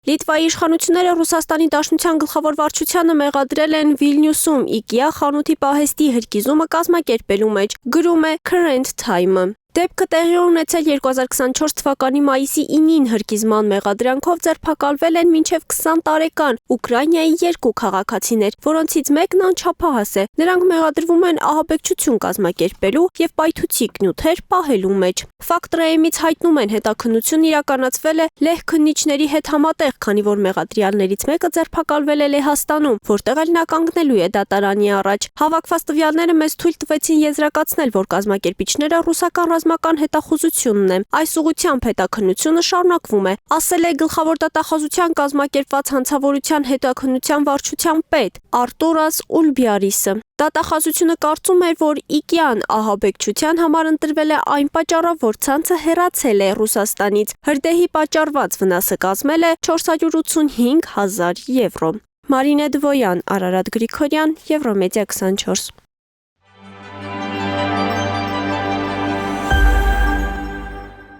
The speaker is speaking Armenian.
Լիտվայի իշխանությունները Ռուսաստանի Դաշնության գլխավոր վարչությանը մեղադրել են Վիլնյուսում IKEA խանութի պահեստի հրկիզումը կազմակերպելու մեջ, գրում է Current Time-ը։ Դեպքը տեղի ունեցել 2024 թվականի մայիսի 9-ին հրկիզման մեղադրանքով ձերբակալվել են մինչև 20 տարեկան Ուկրաինայի 2 քաղաքացիներ, որոնցից մեկն անչափահաս է։ Նրանք մեղադրվում են ահաբեկչություն կազմակերպելու եւ պայթուցիկ նյութեր պահելու մեջ։ Ֆակտ-Ռեյմից հայտնում են, հետաքննություն իրականացվել է լեհ քննիչների հետ համատեղ, քանի որ մեղադրյալներից մեկը ձերբակալվել է Լեհաստանում, որտեղ էլ նա կանգնելու է դատարանի առաջ։ Հավաքված տվյալները մեզ թույլ տվեցին եզրակացնել, որ կազմակերպիչները ռուսական ռազմական հետախուզությունն է։ Այս ուղղությամբ հետաքննությունը շարունակվում է, ասել է գլխավոր դատախազության կազմակերպված հանցավորության հետաքննության վարչության պետ Արտուրաս Ուլբիարիսը։ Դատախազությունը կարծում էր, որ IKEA-ն ահաբեկչության համար ընտրվել է այն պատճառով, որ ցանցը հեռացել է Ռուսաստանից։ Հրդեհի պատճառված վնասը կազմել է 485 000 եվրո։ Մարինե Դվոյան, Արարատ Գրիգորյան, Եվրոմեդիա 24։